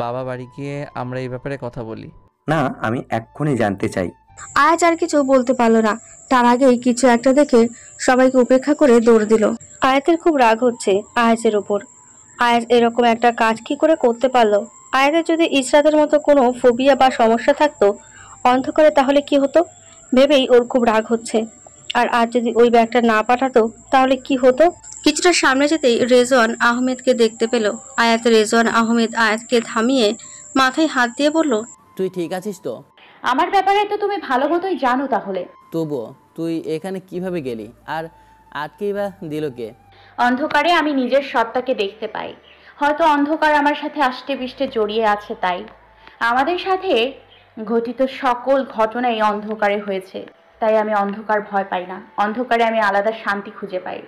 বাবা বাড়ি গিয়ে আমরা এই ব্যাপারে কথা বলি। না, আমি এক্ষুনি জানতে চাই। আয়াজ আর কিছু বলতে পারলো না। তার আগেই কিছু একটা দেখে সবাইকে উপেক্ষা করে দৌড় দিল। আয়াতের খুব রাগ হচ্ছে আয়াজের উপর। আয়াজ এরকম একটা কাজ কি করে করতে পারলো? আয়াতের যদি ইসরাতের মতো কোনো ফোবিয়া বা সমস্যা থাকতো অন্ধকারে, তাহলে কি হতো ভেবেই ওর খুব রাগ হচ্ছে। আর আজ যদি ওই ব্যাগটা না পাঠাতো তাহলে কি হতো? কিছুটা সামনে যেতেই রেজওয়ান আহমেদকে দেখতে পেল আয়াত। রেজওয়ান আহমেদ আয়াতকে থামিয়ে মাথায় হাত দিয়ে বলল, তুই ঠিক আছিস তো? আমার ব্যাপারে তো তুমি ভালো মতোই জানো। তাহলে তবুও তুই এখানে কিভাবে গেলি? আর আটকেই বা দিল কে? অন্ধকারে আমি নিজের সত্তাকে দেখতে পাই। হয়তো অন্ধকার আমার সাথে আষ্টে পিষ্টে জড়িয়ে আছে, তাই আমাদের সাথে ঘটিত সকল ঘটনাই অন্ধকারে হয়েছে। তাই আমি অন্ধকার ভয় পাই না। অন্ধকারে আমি আলাদা শান্তি খুঁজে পাই।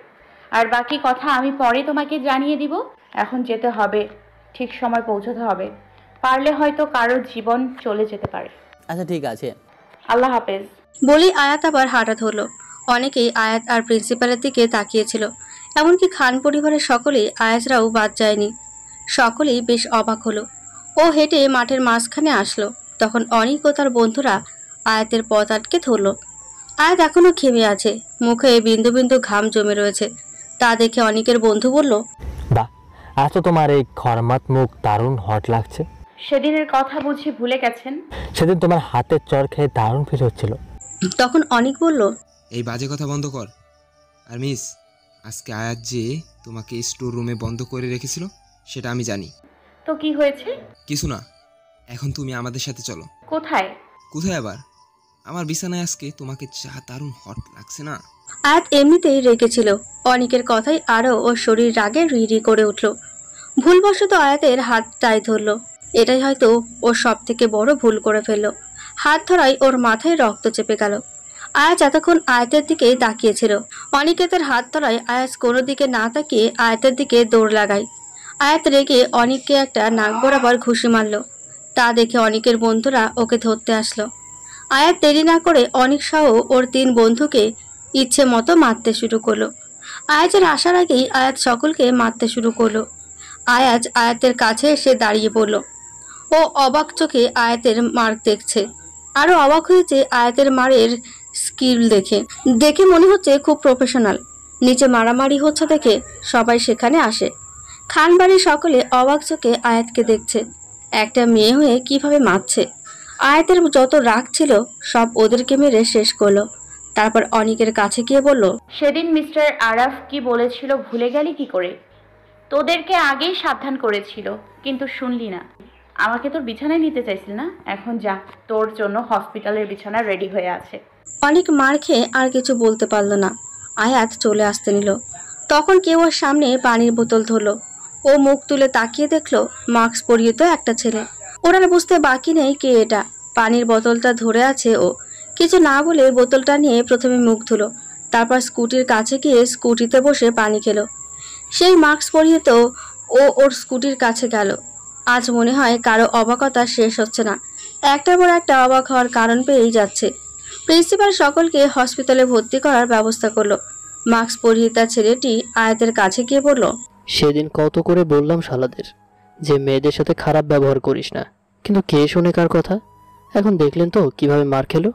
আর বাকি কথা আমি পরে তোমাকে জানিয়ে দিব। এখন যেতে হবে, ঠিক সময় পৌঁছতে হবে। পারলে হয়তো কারোর জীবন চলে যেতে পারে। আচ্ছা ঠিক আছে, আল্লাহ হাফেজ। বলি আয়াত আবার হাঁটা ধরল। অনেকেই আয়াত আর প্রিন্সিপালের দিকে তাকিয়েছিল। এমনকি খান পরিবারের সকলেই, আয়াজরাও বাদ যায়নি। সকলেই বেশ অবাক হলো। ও হেঁটে মাঠের মাঝখানে আসলো। তখন অনিক ও তার বন্ধুরা আয়াতের পথ আটকে ধরল। আয়াত এখনো ঘেমে আছে, মুখে বিন্দু বিন্দু ঘাম জমে রয়েছে। তা দেখে অনিকের বন্ধু বলল, বাহ, আজ তো তোমার এই খরমাত মুখ দারুণ হট লাগছে। সেদিনের কথা বুঝি ভুলে গেছেন? সেদিন তোমার হাতের চর খেয়ে দারুণ ফিল হচ্ছিল। তখন অনিক বলল, এই বাজে কথা বন্ধ কর। আর মিস, আজকে আয়াত যে তোমাকে স্টোর রুমে বন্ধ করে রেখেছিল সেটা আমি জানি। তো কি হয়েছে? কিছু না, এখন তুমি আমাদের সাথে চলো। কোথায়? কোথায় আবার? আমার বিছানায় আজকে তোমাকে যা দারুণ হট লাগছে না। আয়াত এমনিতেই রেগেছিল। অনিকের কথাই আরও ওর শরীর রাগে রিরি করে উঠল। ভুলবশত আয়াতের হাত টাই ধরল। এটাই হয়তো ওর সব থেকে বড় ভুল করে ফেলল। হাত ধরাই ওর মাথায় রক্ত চেপে গেল। আয়াজ এতক্ষণ আয়াতের দিকে তাকিয়েছিল। অনিকেতের হাত ধরায় আয়াজ কোনো দিকে না তাকিয়ে আয়াতের দিকে দৌড় লাগায়। আয়াত রেগে অনিককে একটা নাক বরাবর ঘুষি মারল। তা দেখে অনিকের বন্ধুরা ওকে ধরতে আসলো। আয়াত দেরি না করে অনিক সহ ওর 3 বন্ধুকে ইচ্ছে মতো মারতে শুরু করলো। আয়াজের আসার আগেই আয়াত সকলকে মারতে শুরু করলো। আয়াজ আয়াতের কাছে এসে দাঁড়িয়ে পড়ল। ও অবাক চোখে আয়াতের মার দেখছে। আরো অবাক হয়েছে আয়াতের মারের স্কিল দেখে। দেখে মনে হচ্ছে খুব প্রফেশনাল। নিচে মারামারি হচ্ছে দেখে সবাই সেখানে আসে। খানবাড়ির সকলে অবাক চোখে আয়াতকে দেখছে। একটা মেয়ে হয়ে কিভাবে মারছে। আয়াতের যত রাগ ছিল সব ওদেরকে মেরে শেষ করলো। তারপর অনিকের কাছে গিয়ে বলল, সেদিন মিস্টার আরাফ কি বলেছিল ভুলে গেলি কি করে? তোদেরকে আগেই সাবধান করেছিল, কিন্তু শুনলি না। আমাকে তোর বিছানায় নিতে চাইছিল না? এখন যা, তোর জন্য হসপিটালের বিছানা রেডি হয়ে আছে। অনেক মার খেয়ে আর কিছু বলতে পারল না। আয়াত চলে আসতে নিল। তখন কেউ ওর সামনে পানির বোতল ধরলো। ও মুখ তুলে তাকিয়ে দেখলো মাস্ক পরিহিত একটা ছেলে। ওরা বুঝতে বাকি নেই কে এটা। পানির বোতলটা ধরে আছে ও। কিছু না বলে বোতলটা নিয়ে প্রথমে মুখ ধুলো। তারপর স্কুটির কাছে গিয়ে স্কুটিতে বসে পানি খেলো। সেই মাস্ক পরিহিত ও ওর স্কুটির কাছে গেল। আজ মনে হয় কারো অবাকতা শেষ হচ্ছে না। একটার পর একটা অবাক হওয়ার কারণ পেয়েই যাচ্ছে। প্রিন্সিপাল সকলকে হসপিটালে ভর্তি করার ব্যবস্থা করলো। মাস্ক পরিহিতা ছেলেটি আয়াতের কাছে গিয়ে বলল, সেদিন কত করে বললাম শালাদের যে মেয়েদের সাথে খারাপ ব্যবহার করিস না, কিন্তু কে শোনে কার কথা? এখন দেখলেন তো কিভাবে মার খেলো।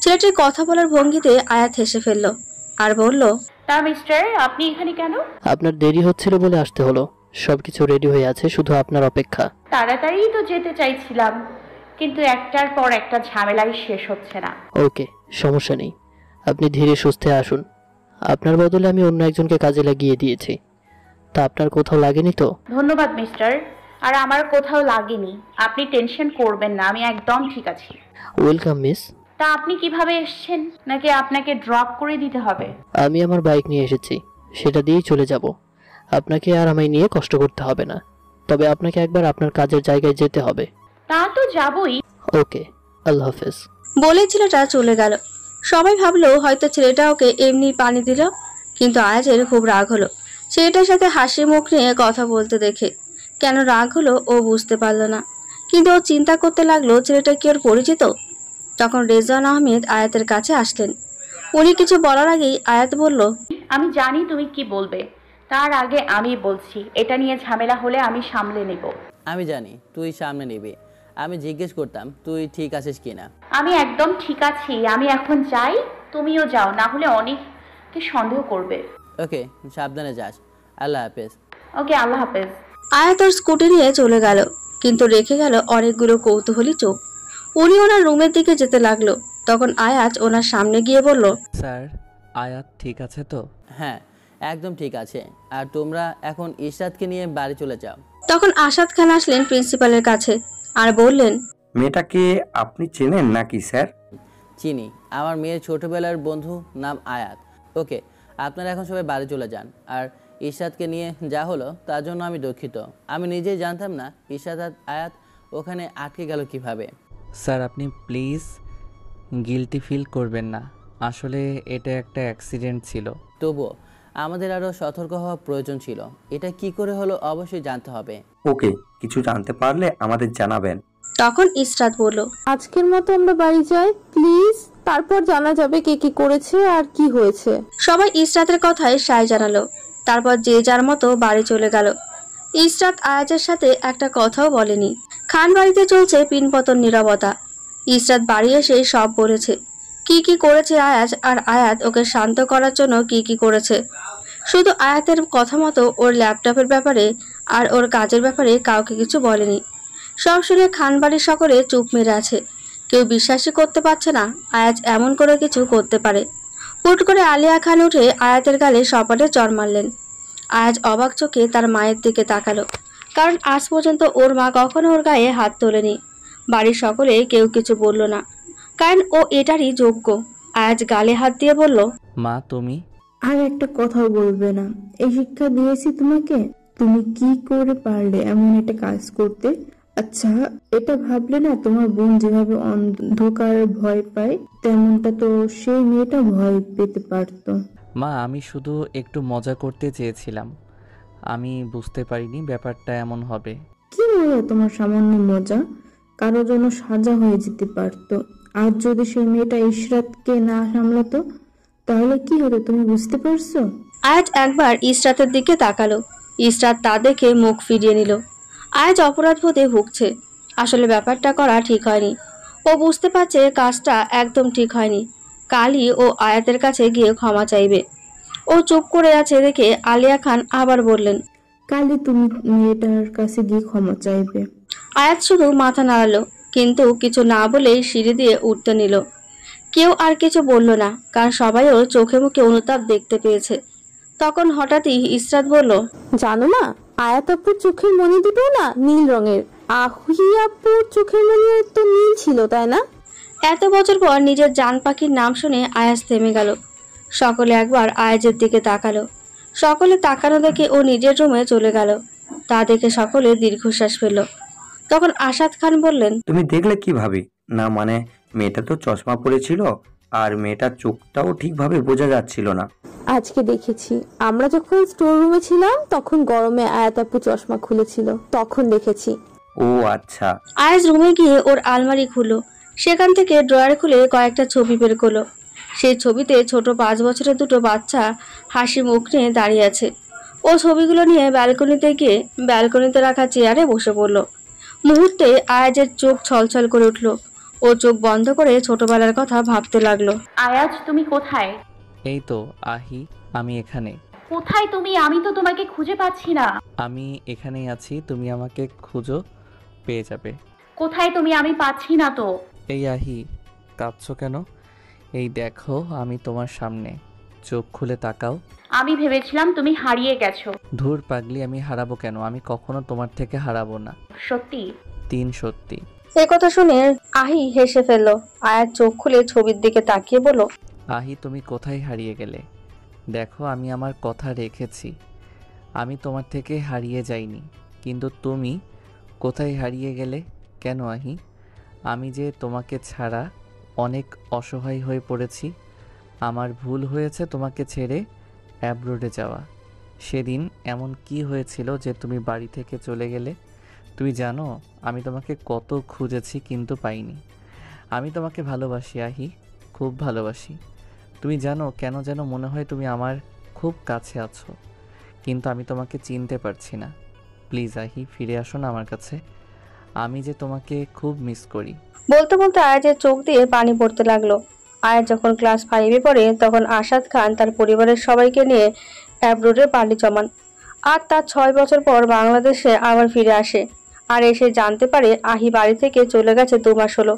ছেলেটির কথা বলার ভঙ্গিতে আয়াত হেসে ফেলল আর বলল, তা মিস্টার, আপনি এখানে কেন? আপনার দেরি হচ্ছিল বলে আসতে হলো। সবকিছু রেডি হয়ে আছে, শুধু আপনার অপেক্ষা। তাড়াতাড়ি তো যেতে চাইছিলাম, কিন্তু একটার পর একটা ঝামেলাই শেষ হচ্ছে না। ওকে, সমস্যা নেই, আপনি ধীরে সুস্থে আসুন। আপনার বদলে আমি অন্য একজনকে কাজে লাগিয়ে দিয়েছি। তা আপনার কোথাও লাগেনি তো? ধন্যবাদ মিস্টার, আর আমার কোথাও লাগেনি। আপনি টেনশন করবেন না, আমি একদম ঠিক আছি। Welcome miss. তা আপনি কিভাবে এসেছেন? নাকি আপনাকে ড্রপ করে দিতে হবে? আমি আমার বাইক নিয়ে এসেছি, সেটা দিয়েই চলে যাব। আপনাকে আর আমায় নিয়ে কষ্ট করতে হবে না। তবে আপনাকে একবার আপনার কাজের জায়গায় যেতে হবে। তা তো যাবই। ওকে, আল্লাহ হাফেজ। বলে ছেলেটা চলে গেল। সবাই ভাবলো হয়তো ছেলেটা ওকে এমনি পানি দিল, কিন্তু আয়াজের খুব রাগ হলো ছেলেটার সাথে হাসি মুখ নিয়ে কথা বলতে দেখে। কেন রাগ হলো ও বুঝতে পারলো না, কিন্তু ও চিন্তা করতে লাগলো ছেলেটা কি ওর পরিচিত। তখন রেজওয়ান আহমেদ আয়াতের কাছে আসলেন। উনি কিছু বলার আগেই আয়াত বলল, আমি জানি তুমি কি বলবে, তার আগে আমি বলছি, এটা নিয়ে ঝামেলা হলে আমি সামলে নেব। আমি জানি তুই সামনে নিবি। আমি জিজ্ঞেস করতাম তুই ঠিক আছিস কিনা। আমি একদম ঠিক আছি। আমি এখন যাই, তুমিও যাও, না হলে অনেকে সন্দেহ করবে। ওকে, সাবধানে যাস। আল্লাহ হাফেজ। ওকে, আল্লাহ হাফেজ। আয়াত ওর স্কুটি নিয়ে চলে গেল, কিন্তু রেখে গেল অনেকগুলো কৌতূহলী চোখ। উনি ওনার রুমের দিকে যেতে লাগলো, তখন আয়াত ওনার সামনে গিয়ে বলল, স্যার, আয়াত ঠিক আছে তো? হ্যাঁ, একদম ঠিক আছে। আর তোমরা এখন ইশরাতকে নিয়ে বাড়ি চলে যাও। তখন আসাদ খান আসলেন প্রিন্সিপালের কাছে আর বললেন, মেয়েটাকে আপনি চেনেন নাকি স্যার? চিনি, আমার মেয়ের ছোটবেলার বন্ধু, নাম আয়াত। ওকে, আপনারা এখন সবাই বাড়ি চলে যান। আর ইশরাতকে নিয়ে যা হলো তার জন্য আমি দুঃখিত। আমি নিজেই জানতাম না ইশরাত আর আয়াত ওখানে আটকে গেল কিভাবে। স্যার, আপনি প্লিজ গিলটি ফিল করবেন না। আসলে এটা একটা অ্যাক্সিডেন্ট ছিল। তবুও আমাদের আরও সতর্ক হওয়া প্রয়োজন ছিল। এটা কি করে হলো অবশ্যই জানতে হবে। ওকে, কিছু জানতে পারলে আমাদের জানাবেন। তখন ইসরাত বলল, আজকের মতো আমরা বাড়ি যাই প্লিজ, তারপর জানা যাবে কে কি করেছে আর কি হয়েছে। সবাই ইসরাতের কথায় সায় জানালো। তারপর যে যার মতো বাড়ি চলে গেল। ইসরাত আয়াজের সাথে একটা কথাও বলেনি। খান বাড়িতে চলছে পিনপতন নীরবতা। ইসরাত বাড়ি এসে সব বলেছে, কি কি করেছে আয়াজ, আর আয়াত ওকে শান্ত করার জন্য কি কি করেছে। শুধু আয়াতের কথা মতো ওর ল্যাপটপের ব্যাপারে আর ওর কাজের ব্যাপারে কাউকে কিছু বলেনি। সব শুনে খান বাড়ির সকলে চুপ মেরে আছে। কেউ বিশ্বাসই করতে পারছে না আয়াজ এমন করে কিছু করতে পারে। হুট করে আলিয়া খান উঠে আয়াতের গালে সপাটে চড় মারলেন। আয়াজ অবাক চোখে তার মায়ের দিকে তাকালো, কারণ আজ পর্যন্ত ওর মা কখনো ওর গায়ে হাত তোলেনি। বাড়ির সকলে কেউ কিছু বলল না, কারণ ও এটারই যোগ্য। আয়াজ গালে হাত দিয়ে বলল, মা, তুমি আর একটা কথাও বলবে না। এই শিক্ষা দিয়েছি তোমাকে, তুমি কি করে পারলে এমন একটা কাজ করতে? আচ্ছা, এটা ভাবলে না তোমার বোন যেভাবে অন্ধকার ভয় পায়, তেমনটা তো সেই মেয়েটা ভয় পেতে পারতো। মা, আমি শুধু একটু মজা করতে চেয়েছিলাম। আমি বুঝতে পারিনি ব্যাপারটা এমন হবে। কি মজা তোমার সামান্য মজা? কারোর জন্য সাজা হয়ে যেতে পারতো। আর যদি সেই মেয়েটা ইশরাতকে না সামলাতো তাহলে কি হতো তুমি বুঝতে পারছো? আয়াজ একবার ইসরাতের দিকে তাকালো। ইসরাত তা দেখে মুখ ফিরিয়ে নিল। আয়াজ অপরাধ বোধে ভুগছে। আসলে ব্যাপারটা করা ঠিক হয়নি। ও বুঝতে পারছে কাজটা একদম ঠিক হয়নি। কালই ও আয়াতের কাছে গিয়ে ক্ষমা চাইবে। ও চুপ করে আছে দেখে আলিয়া খান আবার বললেন, কালই তুমি মেয়েটার কাছে গিয়ে ক্ষমা চাইবে? আয়াত শুধু মাথা নাড়ালো, কিন্তু কিছু না বলেই সিঁড়ি দিয়ে উঠতে নিল। কেউ আর কিছু বলল না, কারণ সবাই ওর চোখে মুখে অনুতাপ দেখতে পেয়েছে। তখন হঠাৎই ইসরাত বলল, জানো না, আয়াত আপুর চোখের মনি দুটো না নীল রঙের। আহি আপুর চোখের মনিও তো নীল ছিল, তাই না? এত বছর পর নিজের জান পাখির নাম শুনে আয়াজ থেমে গেল। সকলে একবার আয়াজের দিকে তাকালো। সকলে তাকানো দেখে ও নিজের রুমে চলে গেল। তা দেখে সকলে দীর্ঘশ্বাস ফেলল। তখন আসাদ খান বললেন, তুমি দেখলে কিভাবে? না মানে, মেয়েটা তো চশমা পরেছিল আর মেয়েটার চোখটাও ঠিকভাবে বোঝা যাচ্ছিল না। আজকে দেখেছি, আমরা যখন স্টোর রুমে ছিলাম তখন গরমে আয়াত আপু চশমা খুলেছিল, তখন দেখেছি। ও আচ্ছা। আয়াজ রুমে গিয়ে ওর আলমারি খুলল। সেখান থেকে ড্রয়ার খুলে কয়েকটা ছবি বের করলো। সেই ছবিতে ছোট 5 বছরের দুটো বাচ্চা হাসি মুখ নিয়ে দাঁড়িয়ে আছে। ও ছবিগুলো নিয়ে ব্যালকনিতে গিয়ে ব্যালকনিতে রাখা চেয়ারে বসে পড়ল। মুহূর্তে আয়াজের চোখ ছলছল করে উঠল। ও চোখ বন্ধ করে ছোটবেলার কথা ভাবতে লাগলো। আয়াজ, তুমি কোথায়? এই তো আহি, আমি এখানে। কোথায় তুমি? আমি তো তোমাকে খুঁজে পাচ্ছি না। আমি এখানেই আছি, তুমি আমাকে খুঁজো, পেয়ে যাবে। কোথায় তুমি? আমি পাচ্ছি না তো। এই আহি, কাঁদছো কেন? এই দেখো, আমি তোমার সামনে, চোখ খুলে তাকাও। আমি ভেবেছিলাম তুমি হারিয়ে গেছো। ধুর পাগলি, আমি হারাবো কেন? আমি কখনো তোমার থেকে হারাবো না। সত্যি? 3 সত্যি। এ কথা শুনে আহি হেসে ফেলল। আয়াজ চোখ খুলে ছবির দিকে তাকিয়ে বলল, আহি, তুমি কোথায় হারিয়ে গেলে? দেখো, আমি আমার কথা রেখেছি। আমি তোমার থেকে হারিয়ে যাইনি, কিন্তু তুমি কোথায় হারিয়ে গেলে কেন আহি? আমি যে তোমাকে ছাড়া অনেক অসহায় হয়ে পড়েছি। আমার ভুল হয়েছে তোমাকে ছেড়ে অ্যাব্রোডে যাওয়া। সেদিন এমন কি হয়েছিল যে তুমি বাড়ি থেকে চলে গেলে? তুমি জানো আমি তোমাকে কত খুঁজেছি কিন্তু পাইনি। আমি তোমাকে ভালোবাসি আহি, খুব ভালোবাসি। তুমি জানো কেন যেন মনে হয় তুমি আমার খুব কাছে আছো, কিন্তু আমি তোমাকে চিনতে পারছি না। প্লিজ আহি, ফিরে আসো না আমার কাছে। আমি যে তোমাকে খুব মিস করি। বলতে বলতে আয়াজের চোখ দিয়ে পানি পড়তে লাগলো। আয়াজ যখন ক্লাস 5-এ পড়ে তখন আসাদ খান তার পরিবারের সবাইকে নিয়ে অ্যাব্রোডে পার্টি জমান। আর তার 6 বছর পর বাংলাদেশে আবার ফিরে আসে। আর এসে জানতে পারে আহি বাড়ি থেকে চলে গেছে 2 মাস হলো।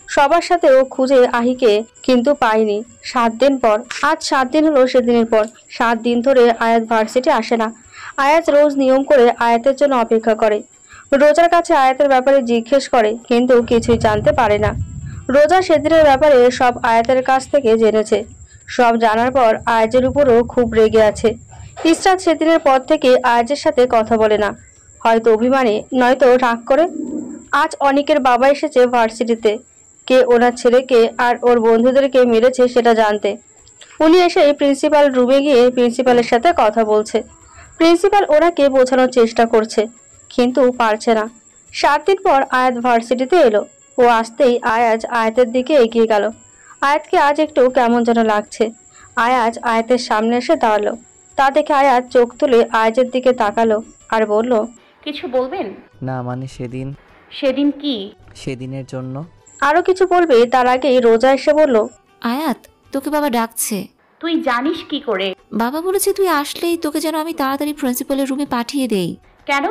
সবার সাথে ও খুঁজে আহিকে কিন্তু পায়নি। 7 দিন পর, আজ 7 দিন হলো সেদিনের পর। 7 দিন ধরে আয়াত ভার্সিটি আসে না। আয়াত রোজ নিয়ম করে আয়াতের জন্য অপেক্ষা করে। রোজার কাছে আয়াতের ব্যাপারে জিজ্ঞেস করে কিন্তু কিছুই জানতে পারে না। রোজা সেদিনের ব্যাপারে সব আয়াতের কাছ থেকে জেনেছে। সব জানার পর আয়াজের উপরও খুব রেগে আছে। ইসরাত সেদিনের পর থেকে আয়াজের সাথে কথা বলে না, হয়তো অভিমানে নয়তো রাগ করে। আজ অনিকের বাবা এসেছে ভার্সিটিতে, কে ওনার ছেলেকে আর ওর বন্ধুদেরকে মেরেছে সেটা জানতে। উনি এসে প্রিন্সিপাল রুমে গিয়ে প্রিন্সিপালের সাথে কথা বলছে। প্রিন্সিপাল ওনাকে বোঝানোর চেষ্টা করছে কিন্তু পারছে না। 7 দিন পর আয়াত ভার্সিটিতে এলো। ও আসতেই আয়াজ আয়াতের দিকে এগিয়ে গেল। আয়াতকে আজ একটু কেমন যেন লাগছে। আয়াজ আয়াতের সামনে এসে দাঁড়ালো। তা দেখে আয়াত চোখ তুলে আয়াজের দিকে তাকালো আর বলল, কিছু বলবেন? না মানে সেদিন কি? সেদিনের জন্য। আরো কিছু বলবে তার আগেই রোজা এসে বলল, আয়াত, তোকে বাবা ডাকছে। তুই জানিস কি করে? বাবা বলেছে তুই আসলেই তোকে যেন আমি তাড়াতাড়ি প্রিন্সিপালের রুমে পাঠিয়ে দেই। কেন?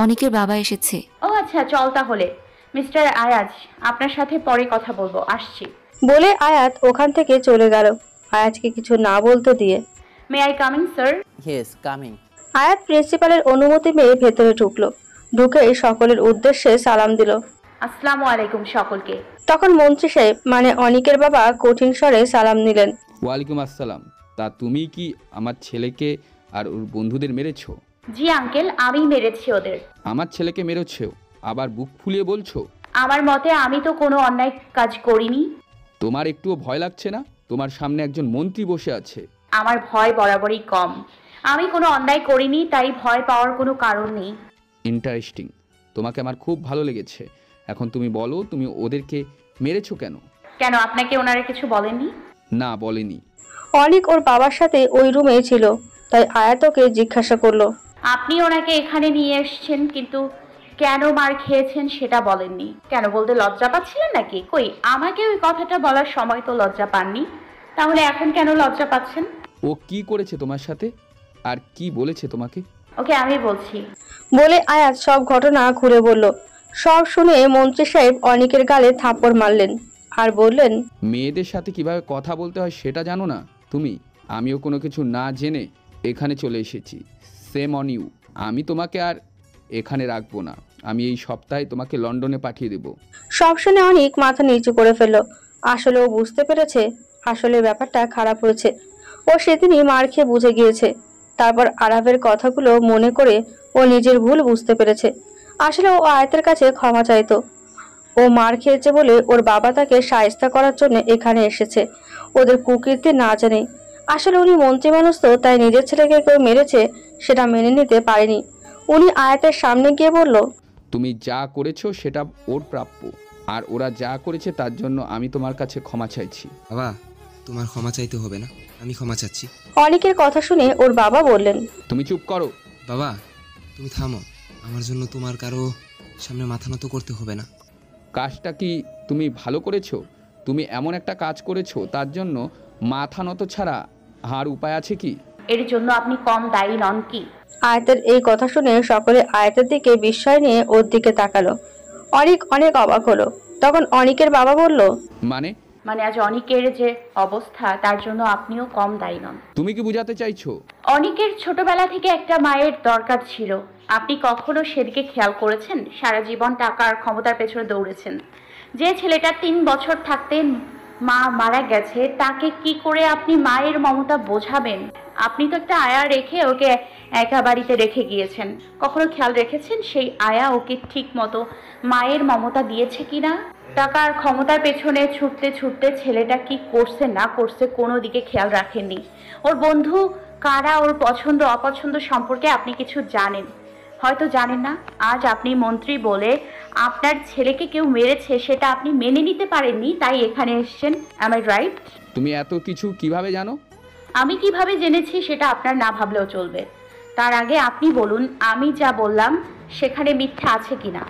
অনিকের বাবা এসেছে। ও আচ্ছা, চল তাহলে। মিস্টার আয়াজ, আপনার সাথে পরে কথা বলবো, আসছি। বলে আয়াত ওখান থেকে চলে গেল আয়াজকে কিছু না বলতে দিয়ে। May I coming sir? Yes, coming. আয়াত প্রিন্সিপালের অনুমতি পেয়ে ভেতরে ঢুকলো। ঢুকে সকলের উদ্দেশ্যে সালাম দিল। আসসালামু আলাইকুম সকলকে। তখন মন্ত্রী সাহেব মানে অনিকের বাবা কঠিন স্বরে সালাম নিলেন। ওয়ালাইকুম আসসালাম। তা তুমি কি আমার ছেলেকে আর ওর বন্ধুদের মেরেছো? জি আঙ্কেল, আমি মেরেছি ওদের। আমার ছেলেকে মেরেছো, আবার বুক ফুলিয়ে বলছো? আমার মতে আমি তো কোনো অন্যায় কাজ করিনি। তোমার একটুও ভয় লাগছে না? তোমার সামনে একজন মন্ত্রী বসে আছে। আমার ভয় বরাবরই কম। আমি কোনো অন্যায় করিনি, তাই ভয় পাওয়ার কোনো কারণ নেই। ইন্টারেস্টিং, তোমাকে আমার খুব ভালো লেগেছে। এখন তুমি বলো, তুমি ওদেরকে মেরেছো কেন? কেন, আপনাকে ওনারা কিছু বলেননি? না, বলেনি। অনিক ওর বাবার সাথে ওই রুমে ছিল, তাই আয়াতকে জিজ্ঞাসা করলো, আপনি ওনাকে এখানে নিয়ে এসেছেন কিন্তু কেন মার খেয়েছেন সেটা বলেননি। কেন, বলতে লজ্জা পাচ্ছিলেন নাকি? কই, আমাকে ওই কথাটা বলার সময় তো লজ্জা পাননি, তাহলে এখন কেন লজ্জা পাচ্ছেন? ও কি করেছে তোমার সাথে আর কি বলেছে তোমাকে? ওকে, আমি বলছি। বলে আয়াত সব ঘটনা ঘুরে বলল। সব শুনে মন্ত্রী সাহেব অনিকের গালে থাপ্পড় মারলেন আর বললেন, মেয়েদের সাথে কিভাবে কথা বলতে হয় সেটা জানো না তুমি? আমিও কোনো কিছু না জেনে এখানে চলে এসেছি। Same on you. আমি তোমাকে আর এখানে রাখবো না। আমি এই সপ্তাহে তোমাকে লন্ডনে পাঠিয়ে দেব। সব শুনে অনিক মাথা নিচু করে ফেলল। আসলে ও বুঝতে পেরেছে আসলে ব্যাপারটা খারাপ হয়েছে। ও সেদিনই মার খেয়ে বুঝে গিয়েছে। তারপর আরাফের কথাগুলো মনে করে ও নিজের ভুল বুঝতে পেরেছে। আসলে ও আয়াতের কাছে ক্ষমা চাইতো। ও মার খেয়েছে বলে ওর বাবা তাকে শায়েস্তা করার জন্য এখানে এসেছে, ওদের কুকীর্তি না জানে। আসলে উনি মন্ত্রী মানুষ তো, তাই নিজের ছেলেকে কেউ মেরেছে সেটা মেনে নিতে পারেনি। উনি আয়াতের সামনে গিয়ে বলল, তুমি যা করেছো সেটা ওর প্রাপ্য, আর ওরা যা করেছে তার জন্য আমি তোমার কাছে ক্ষমা চাইছি। বাবা, তোমার ক্ষমা চাইতে হবে না, আমি ক্ষমা চাচ্ছি। অনিকের কথা শুনে ওর বাবা বললেন, তুমি চুপ করো। বাবা, তুমি থামো। আমার জন্য তোমার কারো সামনে মাথা নত করতে হবে না। কাজটা কি তুমি ভালো করেছো? তুমি এমন একটা কাজ করেছো তার জন্য মাথা নত ছাড়া আর উপায় আছে কি? এর জন্য আপনি কম দায়ী নন কি? আয়াতের এই কথা শুনে সকলে আয়াতের দিকে বিস্ময় নিয়ে ওর দিকে তাকালো। অনিক অনেক অবাক হলো। তখন অনিকের বাবা বলল, মানে আজ অনিকের যে অবস্থা তার জন্য আপনিও কম দায়ী নন। তুমি কি বোঝাতে চাইছো? অনিকের ছোটবেলা থেকে একটা মায়ের দরকার ছিল। আপনি কখনো সেদিকে খেয়াল করেছেন? সারা জীবন টাকা আর ক্ষমতার পেছনে দৌড়েছেন। যে ছেলেটা 3 বছর থাকতে মা মারা গেছে, তাকে কি করে আপনি মায়ের মমতা বোঝাবেন? আপনি তো একটা আয়া রেখে ওকে একা বাড়িতে রেখে গিয়েছেন। কখনো খেয়াল রেখেছেন সেই আয়া ওকে ঠিক মতো মায়ের মমতা দিয়েছে কিনা? টাকা আর ক্ষমতার পেছনে ছুটতে ছুটতে ছেলেটা কি করছে না করছে কোনো দিকে খেয়াল রাখেননি। ওর বন্ধু কারা, ওর পছন্দ অপছন্দ সম্পর্কে আপনি কিছু জানেন, হয়তো জানেন না। আজ আপনি মন্ত্রী বলে আপনার ছেলেকে কেউ মেরেছে সেটা আপনি মেনে নিতে পারেননি, তাই এখানে এসেছেন। Am I right? তুমি এত কিছু কিভাবে জানো? আমি কিভাবে জেনেছি সেটা আপনার না ভাবলেও চলবে। তার আগে আপনি বলুন আমি যা বললাম সেখানে মিথ্যা আছে কিনা।